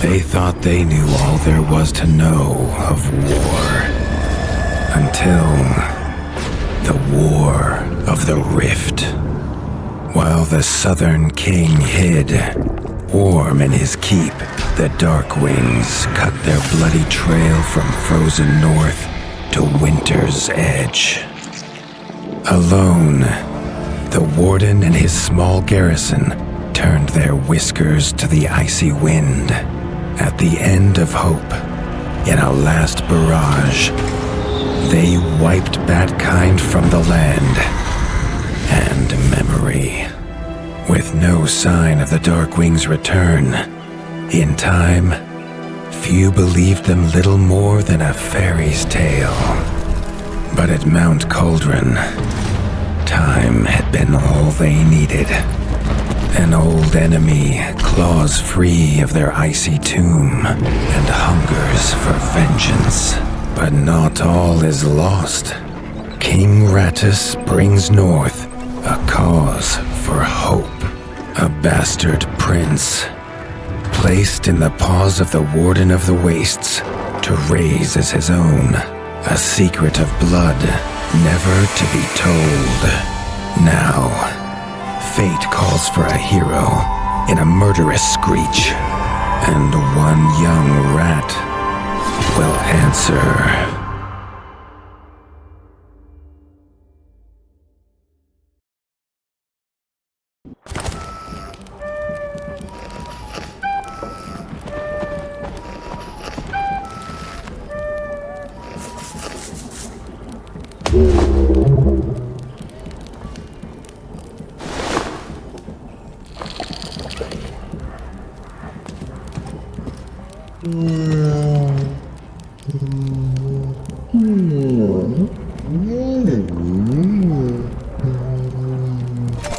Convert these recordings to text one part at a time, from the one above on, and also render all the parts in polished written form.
They thought they knew all there was to know of war. Until the War of the Rift. While the Southern King hid, warm in his keep, the Darkwings cut their bloody trail from frozen north to winter's edge. Alone, the Warden and his small garrison turned their whiskers to the icy wind. At the end of hope, in a last barrage, they wiped Batkind from the land and memory. With no sign of the Darkwing's return, in time, few believed them little more than a fairy's tale. But at Mount Cauldron, time had been all they needed. An old enemy claws free of their icy tomb and hungers for vengeance. But not all is lost. King Rattus brings north a cause for hope. A bastard prince, placed in the paws of the Warden of the Wastes to raise as his own. A secret of blood never to be told. Now, fate calls for a hero in a murderous screech, and one young rat will answer.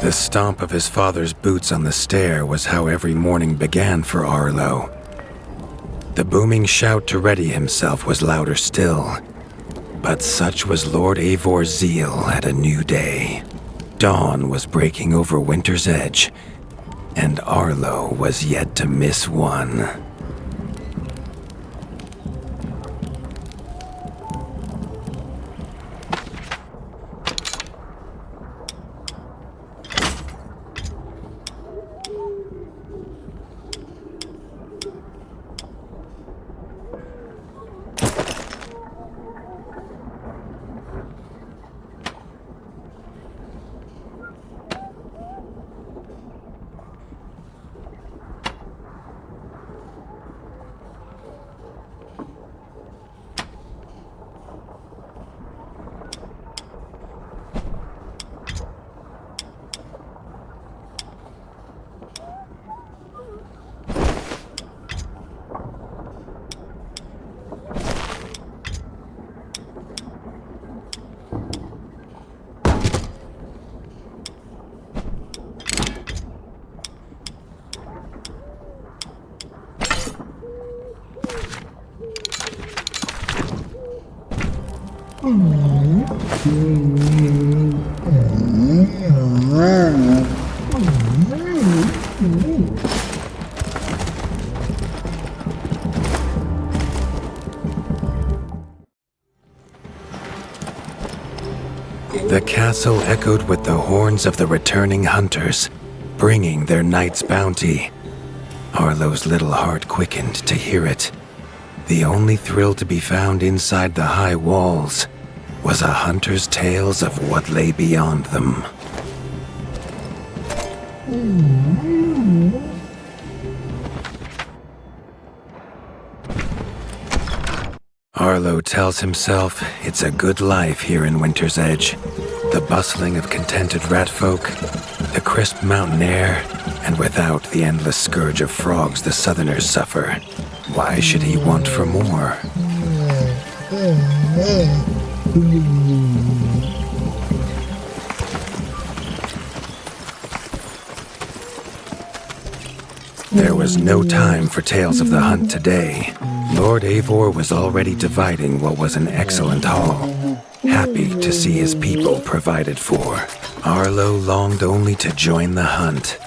The stomp of his father's boots on the stair was how every morning began for Arlo. The booming shout to ready himself was louder still, but such was Lord Eivor's zeal at a new day. Dawn was breaking over winter's edge, and Arlo was yet to miss one. The castle echoed with the horns of the returning hunters, bringing their night's bounty. Arlo's little heart quickened to hear it. The only thrill to be found inside the high walls was a hunter's tales of what lay beyond them. Arlo tells himself it's a good life here in Winter's Edge. The bustling of contented ratfolk, the crisp mountain air, and without the endless scourge of frogs the southerners suffer. Why should he want for more? There was no time for tales of the hunt today. Lord Eivor was already dividing what was an excellent haul, happy to see his people provided for. Arlo longed only to join the hunt,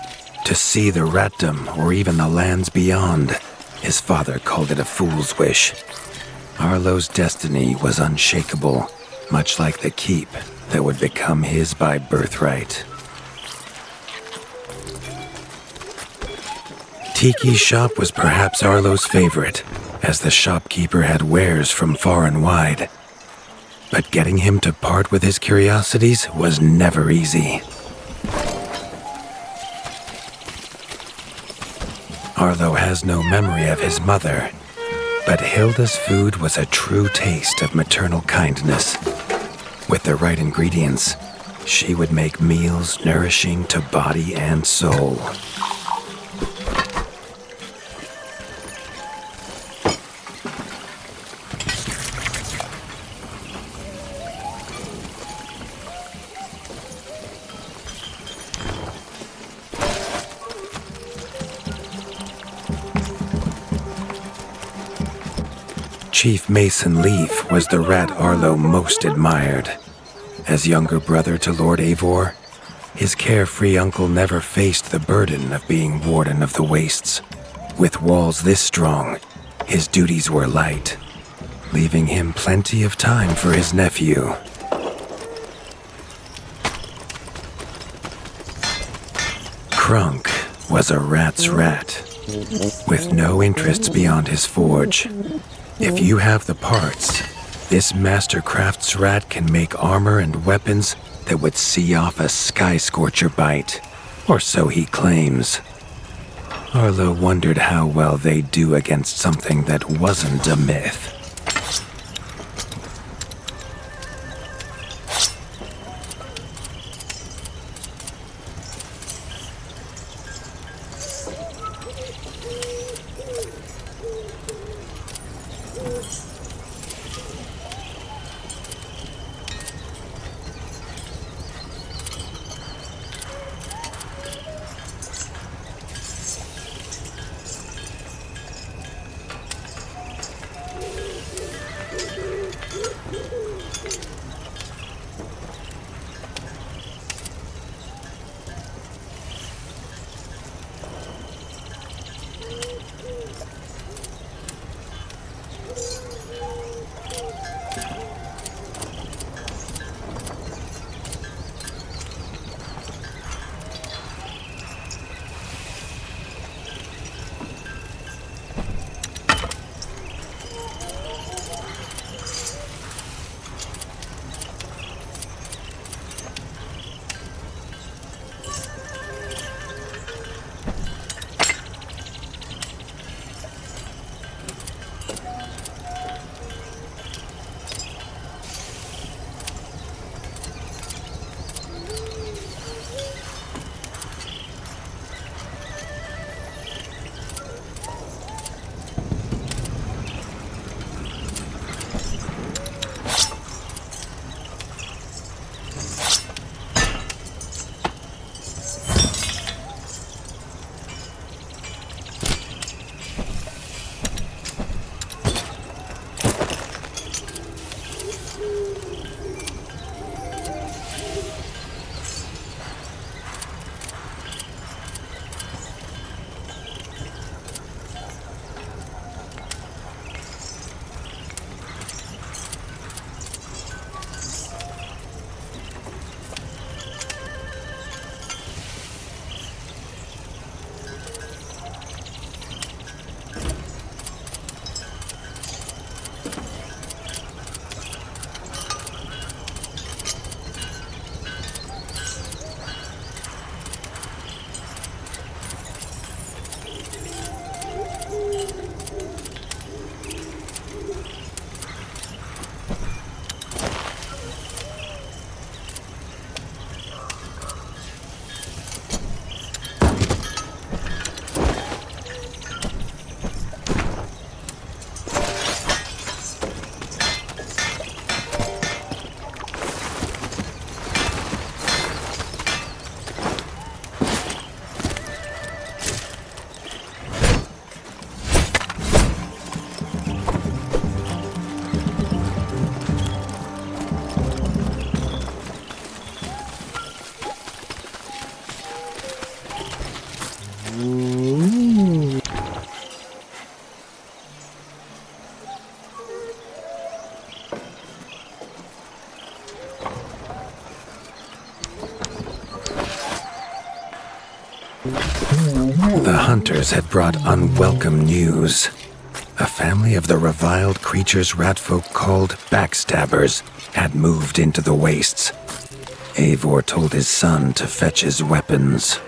to see the ratdom or even the lands beyond. His father called it a fool's wish. Arlo's destiny was unshakable, much like the keep that would become his by birthright. Tiki's shop was perhaps Arlo's favorite, as the shopkeeper had wares from far and wide. But getting him to part with his curiosities was never easy. Arlo has no memory of his mother, but Hilda's food was a true taste of maternal kindness. With the right ingredients, she would make meals nourishing to body and soul. Chief Mason Leaf was the rat Arlo most admired. As younger brother to Lord Eivor, his carefree uncle never faced the burden of being warden of the wastes. With walls this strong, his duties were light, leaving him plenty of time for his nephew. Krunk was a rat's rat, with no interests beyond his forge. If you have the parts, this Mastercraft's rat can make armor and weapons that would see off a sky scorcher bite, or so he claims. Arlo wondered how well they'd do against something that wasn't a myth. The hunters had brought unwelcome news. A family of the reviled creatures ratfolk called backstabbers had moved into the wastes. Eivor told his son to fetch his weapons.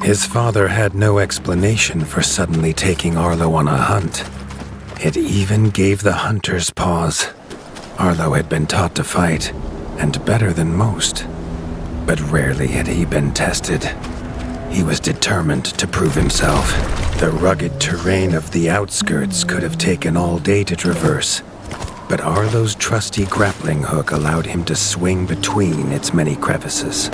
His father had no explanation for suddenly taking Arlo on a hunt. It even gave the hunters pause. Arlo had been taught to fight, and better than most. But rarely had he been tested. He was determined to prove himself. The rugged terrain of the outskirts could have taken all day to traverse, but Arlo's trusty grappling hook allowed him to swing between its many crevices.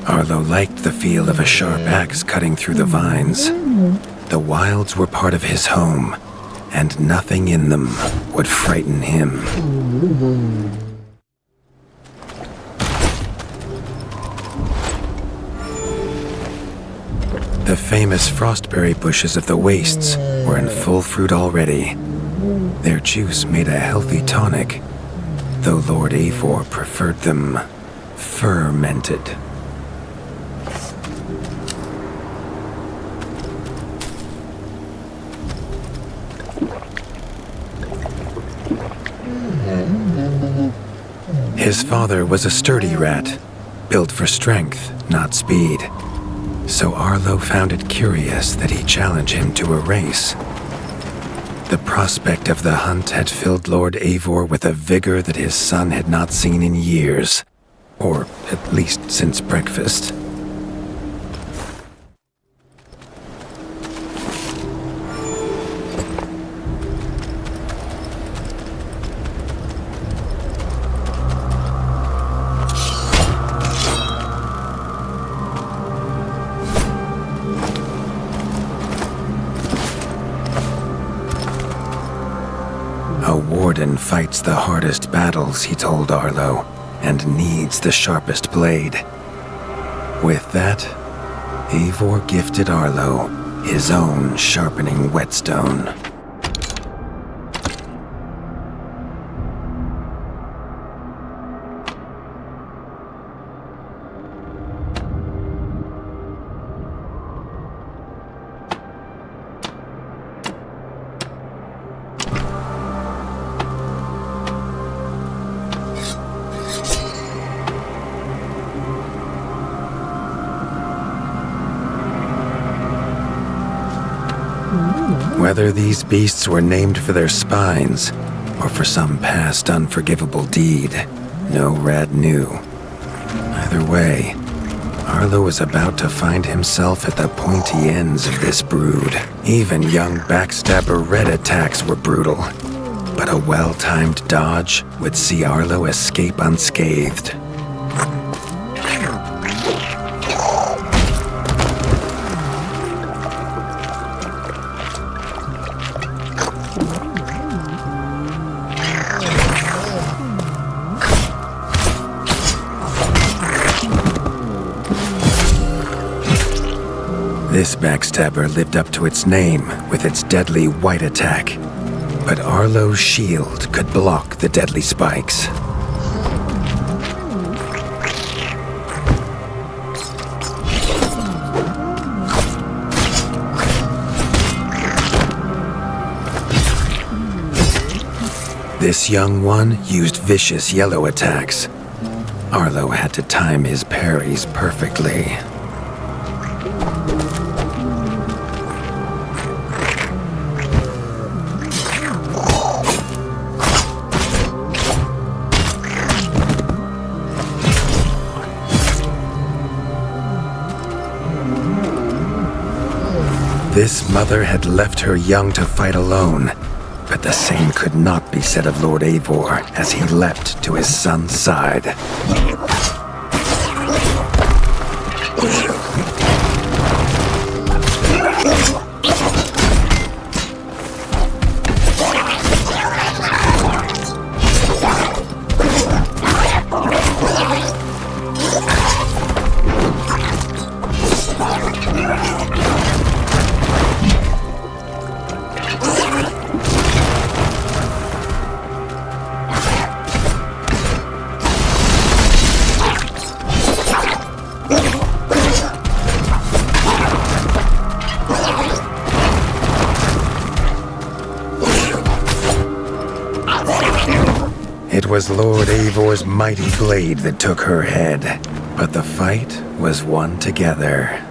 Arlo liked the feel of a sharp axe cutting through the vines. The wilds were part of his home, and nothing in them would frighten him. The famous frostberry bushes of the wastes were in full fruit already. Their juice made a healthy tonic, though Lord Eivor preferred them fermented. His father was a sturdy rat, built for strength, not speed. So Arlo found it curious that he challenged him to a race. The prospect of the hunt had filled Lord Eivor with a vigor that his son had not seen in years, or at least since breakfast. paladin fights the hardest battles, he told Arlo, and needs the sharpest blade. With that, Eivor gifted Arlo his own sharpening whetstone. Whether these beasts were named for their spines, or for some past unforgivable deed, no rat knew. Either way, Arlo was about to find himself at the pointy ends of this brood. Even young backstabber Red attacks were brutal, but a well-timed dodge would see Arlo escape unscathed. This backstabber lived up to its name with its deadly white attack, but Arlo's shield could block the deadly spikes. This young one used vicious yellow attacks. Arlo had to time his parries perfectly. This mother had left her young to fight alone, but the same could not be said of Lord Eivor as he leapt to his son's side. It was Lord Eivor's mighty blade that took her head, but the fight was won together.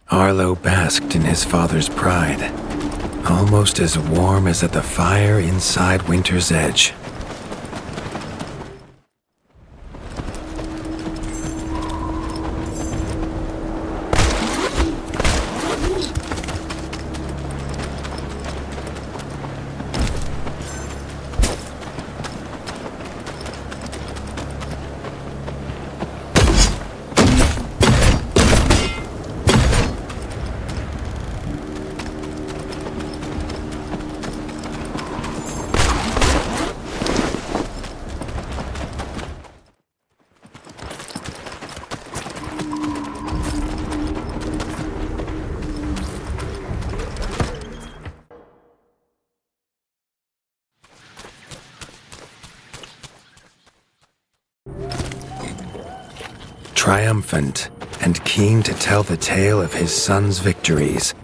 Arlo basked in his father's pride, almost as warm as at the fire inside Winter's Edge. Triumphant and keen to tell the tale of his son's victories,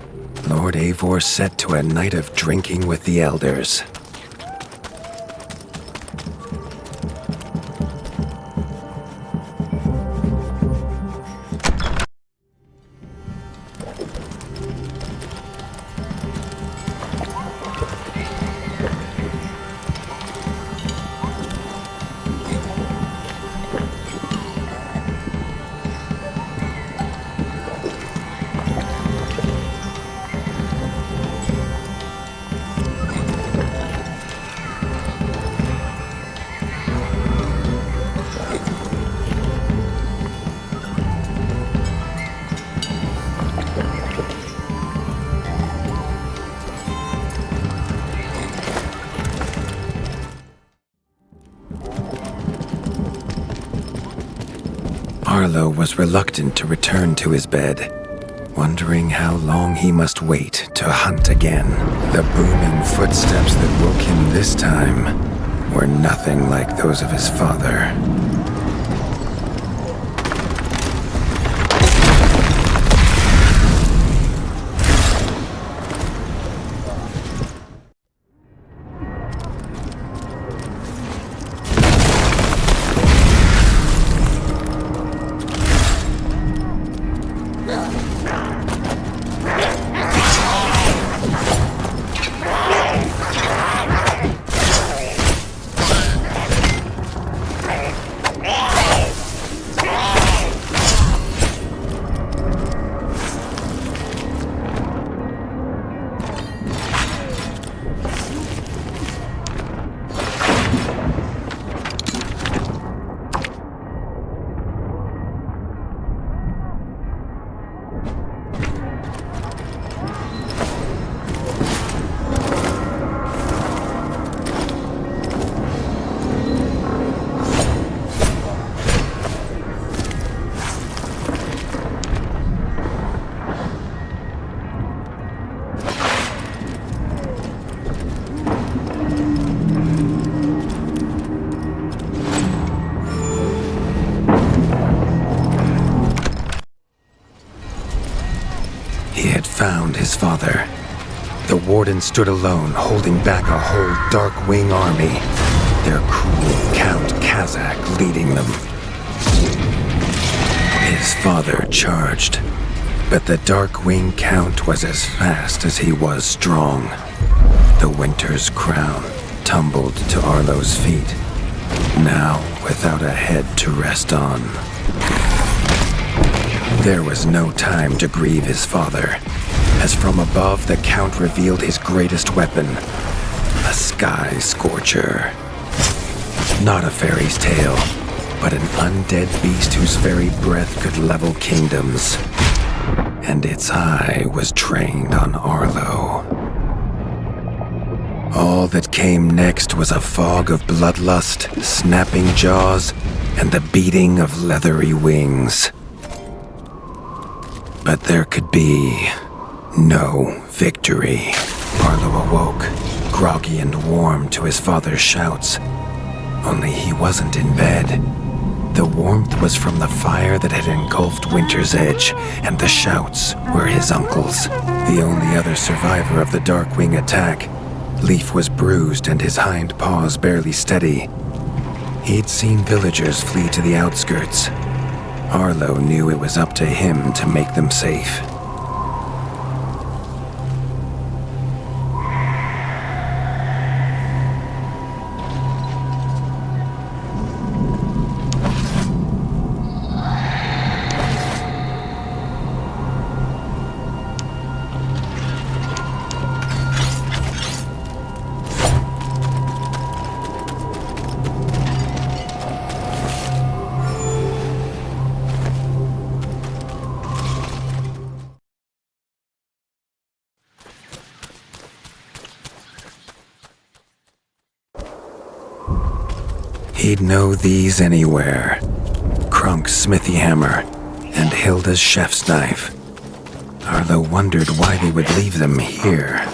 Lord Eivor set to a night of drinking with the elders. Arlo was reluctant to return to his bed, wondering how long he must wait to hunt again. The booming footsteps that woke him this time were nothing like those of his father. Found his father. The warden stood alone, holding back a whole Darkwing army, their cruel Count Kazak leading them. His father charged, but the Darkwing Count was as fast as he was strong. The Winter's crown tumbled to Arlo's feet, now without a head to rest on. There was no time to grieve his father, as from above the Count revealed his greatest weapon, a sky scorcher. Not a fairy's tale, but an undead beast whose very breath could level kingdoms. And its eye was trained on Arlo. All that came next was a fog of bloodlust, snapping jaws, and the beating of leathery wings. But there could be no victory. Arlo awoke, groggy and warm to his father's shouts. Only he wasn't in bed. The warmth was from the fire that had engulfed Winter's Edge, and the shouts were his uncle's. The only other survivor of the Darkwing attack, Leaf was bruised and his hind paws barely steady. He'd seen villagers flee to the outskirts. Arlo knew it was up to him to make them safe. He'd know these anywhere. Krunk's smithy hammer and Hilda's chef's knife. Arlo wondered why they would leave them here.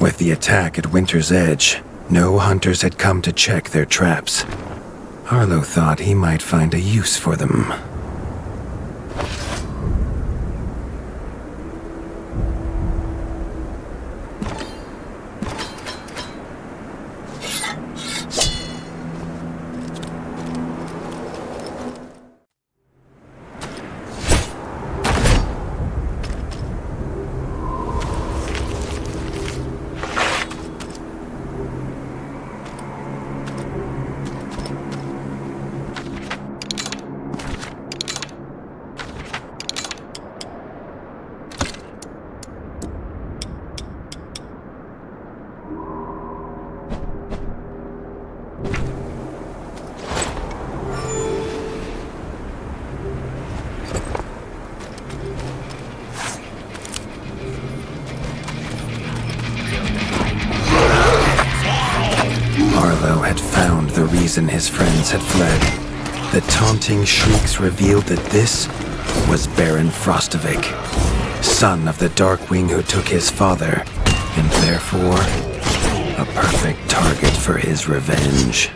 With the attack at Winter's Edge, no hunters had come to check their traps. Arlo thought he might find a use for them. And his friends had fled. The taunting shrieks revealed that this was Baron Frostovic, son of the Darkwing who took his father, and therefore a perfect target for his revenge.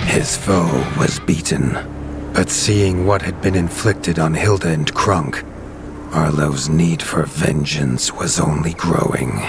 His foe was beaten, but seeing what had been inflicted on Hilda and Krunk, Arlo's need for vengeance was only growing.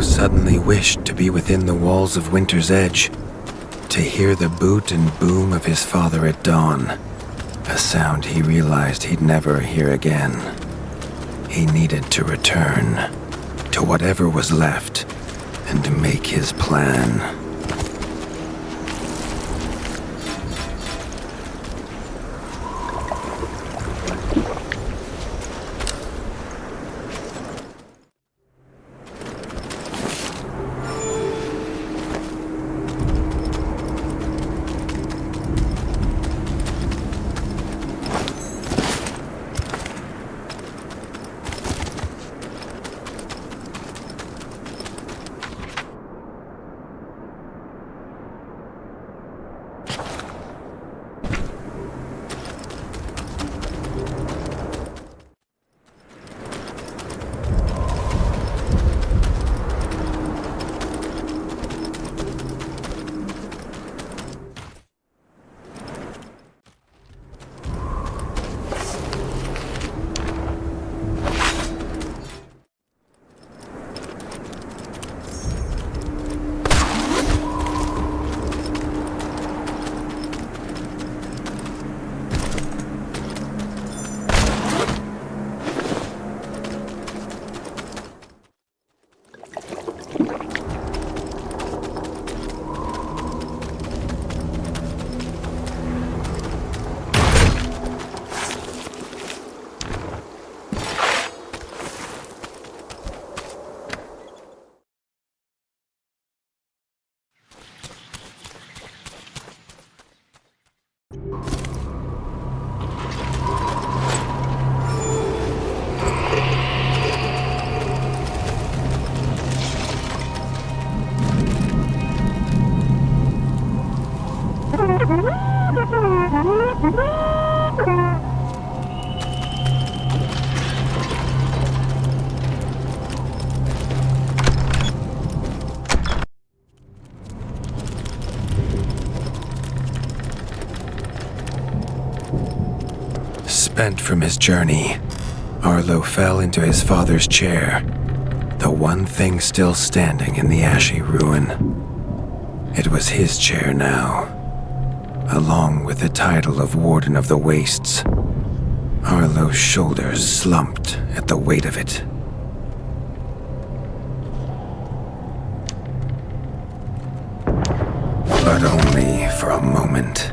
Suddenly wished to be within the walls of Winter's Edge, to hear the boot and boom of his father at dawn, a sound he realized he'd never hear again. He needed to return to whatever was left and make his plan. Spent from his journey, Arlo fell into his father's chair, the one thing still standing in the ashy ruin. It was his chair now, along with the title of Warden of the Wastes. Arlo's shoulders slumped at the weight of it. But only for a moment.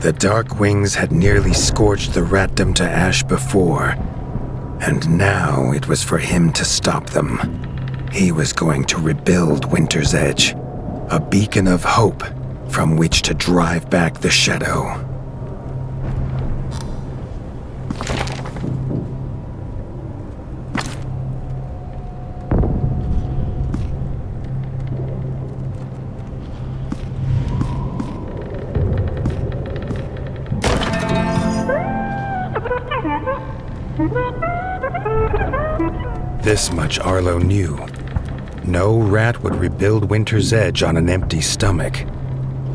The Dark Wings had nearly scorched the ratdom to ash before, and now it was for him to stop them. He was going to rebuild Winter's Edge, a beacon of hope from which to drive back the shadow. This much Arlo knew. No rat would rebuild Winter's Edge on an empty stomach.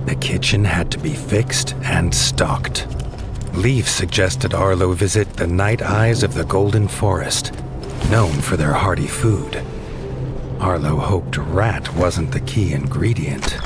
The kitchen had to be fixed and stocked. Leaf suggested Arlo visit the Night Eyes of the Golden Forest, known for their hearty food. Arlo hoped rat wasn't the key ingredient.